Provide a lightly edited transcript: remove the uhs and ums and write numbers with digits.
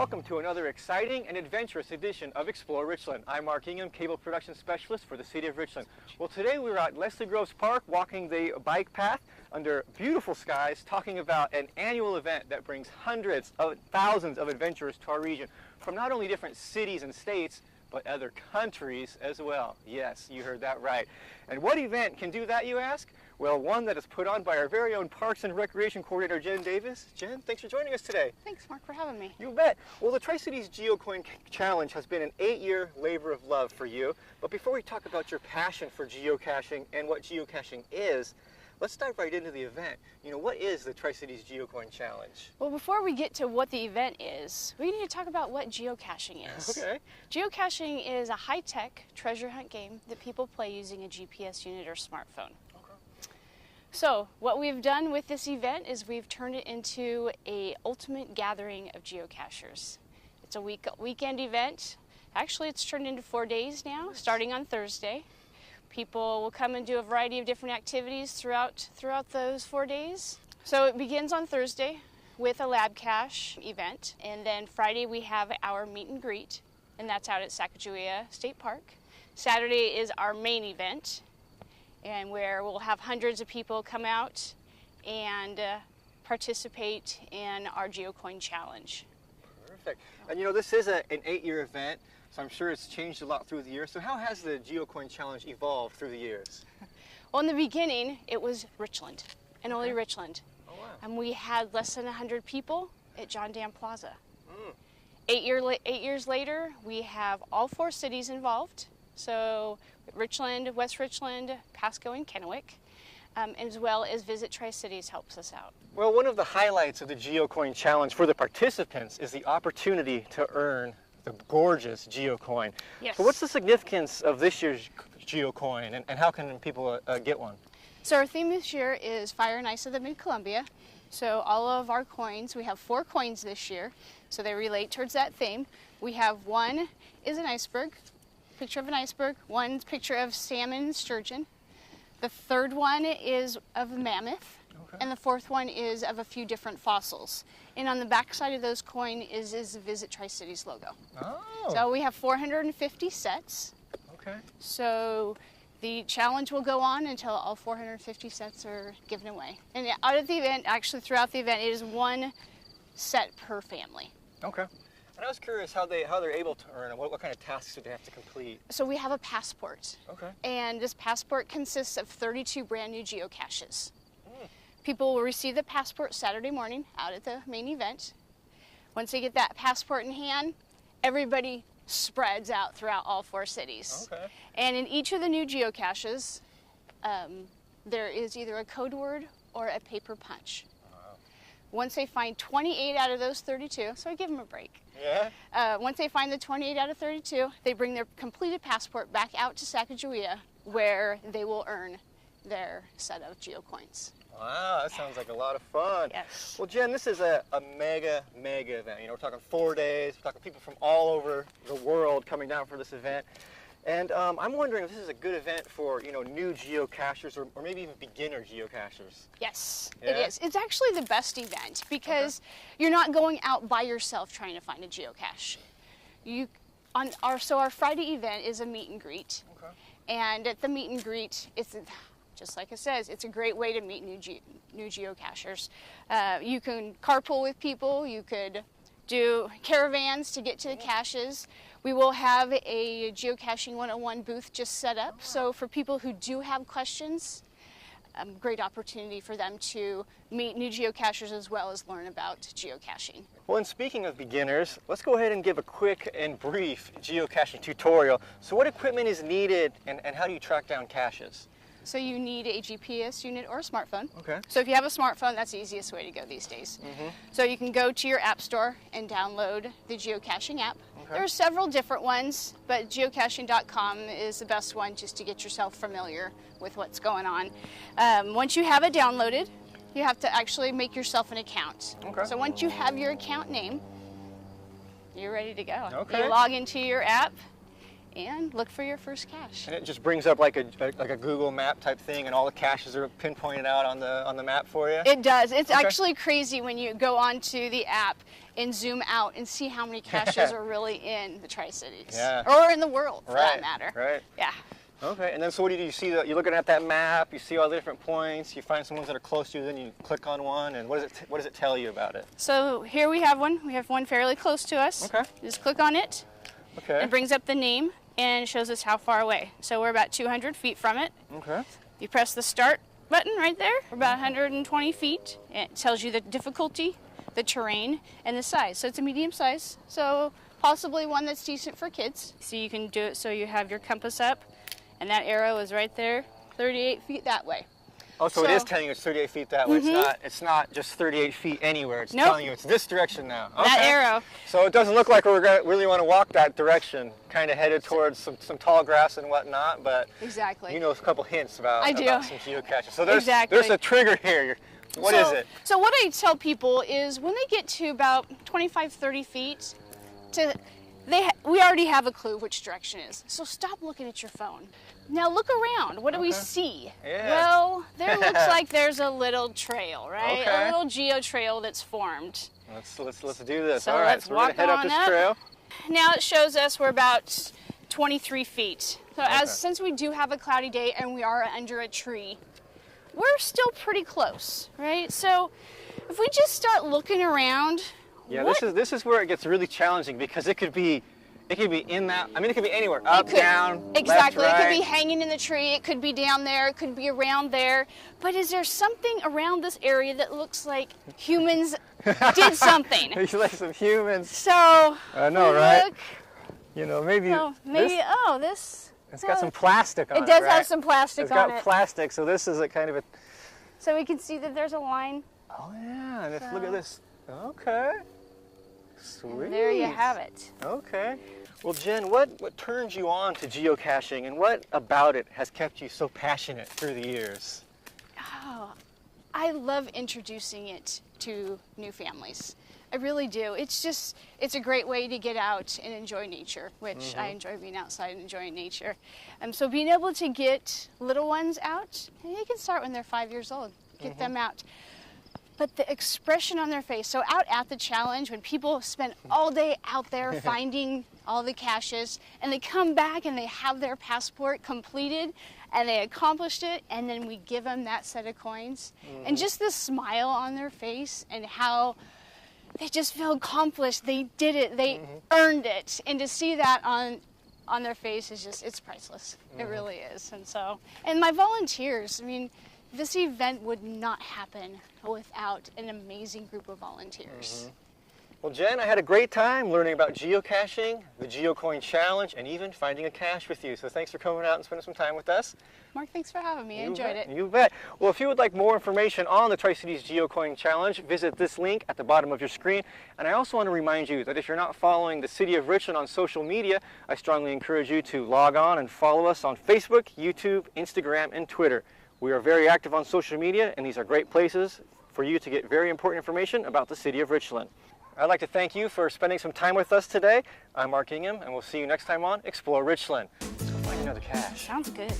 welcome to another exciting and adventurous edition of Explore Richland. I'm Mark Ingham, Cable Production Specialist for the City of Richland. Well, today we're at Leslie Groves Park walking the bike path under beautiful skies, talking about an annual event that brings hundreds of thousands of adventurers to our region from not only different cities and states, but other countries as well. Yes, you heard that right. And what event can do that, you ask? Well, one that is put on by our very own Parks and Recreation Coordinator, Jen Davis. Jen, thanks for joining us today. Thanks, Mark, for having me. You bet. Well, the Tri-Cities Geocoin Challenge has been an 8-year labor of love for you. But before we talk about your passion for geocaching and what geocaching is, let's dive right into the event. You know, what is the Tri-Cities Geocoin Challenge? Well, before we get to what the event is, we need to talk about what geocaching is. Okay. Geocaching is a high-tech treasure hunt game that people play using a GPS unit or smartphone. So what we've done with this event is we've turned it into a ultimate gathering of geocachers. It's a weekend event. Actually, it's turned into 4 days now, starting on Thursday. People will come and do a variety of different activities throughout those 4 days. So it begins on Thursday with a lab cache event, and then Friday we have our meet and greet, and that's out at Sacagawea State Park. Saturday is our main event, and where we'll have hundreds of people come out and participate in our Geocoin Challenge. Perfect. And you know, this is an 8-year event, so I'm sure it's changed a lot through the years. So how has the Geocoin Challenge evolved through the years? Well, in the beginning, it was Richland, and only Richland. Oh, wow. And we had less than 100 people at John Dam Plaza. 8 years later, we have all 4 cities involved. So Richland, West Richland, Pasco, and Kennewick, as well as Visit Tri-Cities helps us out. Well, one of the highlights of the Geocoin Challenge for the participants is the opportunity to earn the gorgeous Geocoin. Yes. So what's the significance of this year's Geocoin, and how can people get one? So our theme this year is Fire and Ice of the Mid-Columbia. So all of our coins, we have 4 coins this year, so they relate towards that theme. We have one is an iceberg, picture of an iceberg, one picture of salmon and sturgeon. The third one is of a mammoth, and the fourth one is of a few different fossils. And on the back side of those coin is the Visit Tri-Cities logo. Oh. So we have 450 sets. Okay. So the challenge will go on until all 450 sets are given away. And out of the event, actually throughout the event, it is 1 set per family. Okay. And I was curious how they're able to earn and what kind of tasks do they have to complete? So we have a passport. Okay. And this passport consists of 32 brand new geocaches. People will receive the passport Saturday morning out at the main event. Once they get that passport in hand, everybody spreads out throughout all 4 cities. Okay. And in each of the new geocaches, there is either a code word or a paper punch. Once they find 28 out of those 32, so I give them a break. Yeah. Once they find the 28 out of 32, they bring their completed passport back out to Sacagawea, where they will earn their set of geocoins. Wow, that sounds like a lot of fun. Yes. Well, Jen, this is a mega event. You know, we're talking 4 days. We're talking people from all over the world coming down for this event. And I'm wondering if this is a good event for, you know, new geocachers or maybe even beginner geocachers. Yes, Yeah? it is. It's actually the best event because you're not going out by yourself trying to find a geocache. Our Friday event is a meet and greet. Okay. And at the meet and greet, it's just like it says, it's a great way to meet new geocachers. You can carpool with people. You could do caravans to get to the caches. We will have a Geocaching 101 booth just set up. So for people who do have questions, great opportunity for them to meet new geocachers as well as learn about geocaching. Well, and speaking of beginners, let's go ahead and give a quick and brief geocaching tutorial. So what equipment is needed and how do you track down caches? So you need a GPS unit or a smartphone. Okay. So if you have a smartphone, that's the easiest way to go these days. So you can go to your app store and download the geocaching app. Okay. There are several different ones, but geocaching.com is the best one just to get yourself familiar with what's going on. Once you have it downloaded, you have to actually make yourself an account. Okay. So once you have your account name, you're ready to go. Okay. You log into your app, and look for your first cache. And it just brings up like a Google map type thing, and all the caches are pinpointed out on the map for you? It does. It's actually crazy when you go onto the app and zoom out and see how many caches are really in the Tri-Cities. Yeah. Or in the world, for that matter. Right. Yeah. Okay, and then so what do you do? You see you're looking at that map, you see all the different points, you find some ones that are close to you, then you click on one, and what does it tell you about it? So here we have one. We have one fairly close to us. Okay. Just click on it. Okay. It brings up the name and shows us how far away. So we're about 200 feet from it. Okay. You press the start button right there. We're about 120 feet. It tells you the difficulty, the terrain, and the size. So it's a medium size, so possibly one that's decent for kids. So you can do it so you have your compass up, and that arrow is right there, 38 feet that way. Oh, so it is telling you it's 38 feet that way. It's not just 38 feet anywhere. It's telling you it's this direction now. Okay. That arrow. So it doesn't look like we're going to really want to walk that direction, kind of headed towards some tall grass and whatnot, but exactly. You know a couple hints about some geocaches. So there's a trigger here. What is it? So what I tell people is when they get to about 25, 30 feet, we already have a clue which direction is. So stop looking at your phone. Now look around. What do we see? Yeah. Well, there looks like there's a little trail, right? Okay. A little geo trail that's formed. Let's do this. So all right, let's so we're going to head up this trail. Now it shows us we're about 23 feet. So since we do have a cloudy day and we are under a tree, we're still pretty close, right? So if we just start looking around. Yeah, this is where it gets really challenging, because it could be in that, I mean, it could be anywhere, up, down, exactly. left, right. It could be hanging in the tree, it could be down there, it could be around there. But is there something around this area that looks like humans did something? Like some humans. So, I know, right? Look, you know, maybe this. It's got some plastic on it. It does right? have some plastic on it. It's got plastic, so this is a kind of a... So we can see that there's a line. Oh yeah, and look at this. Okay. Sweet. And there you have it. Okay. Well, Jen, what turns you on to geocaching, and what about it has kept you so passionate through the years? Oh, I love introducing it to new families. I really do. It's a great way to get out and enjoy nature, which I enjoy being outside and enjoying nature. So being able to get little ones out, and they can start when they're 5 years old, get them out. But the expression on their face, so out at the challenge, when people spend all day out there finding all the caches, and they come back and they have their passport completed, and they accomplished it, and then we give them that set of coins, and just the smile on their face, and how they just feel accomplished, they did it, they earned it, and to see that on their face is just, it's priceless. It really is. And my volunteers, I mean, this event would not happen without an amazing group of volunteers. Well, Jen, I had a great time learning about geocaching, the Geocoin challenge, and even finding a cache with you. So thanks for coming out and spending some time with us. Mark, thanks for having me. I enjoyed it. You bet. Well, if you would like more information on the Tri-Cities Geocoin Challenge, visit this link at the bottom of your screen. And I also want to remind you that if you're not following the City of Richland on social media, I strongly encourage you to log on and follow us on Facebook, YouTube, Instagram, and Twitter. We are very active on social media, and these are great places for you to get very important information about the City of Richland. I'd like to thank you for spending some time with us today. I'm Mark Ingham, and we'll see you next time on Explore Richland. Let's go find another cache. Sounds good.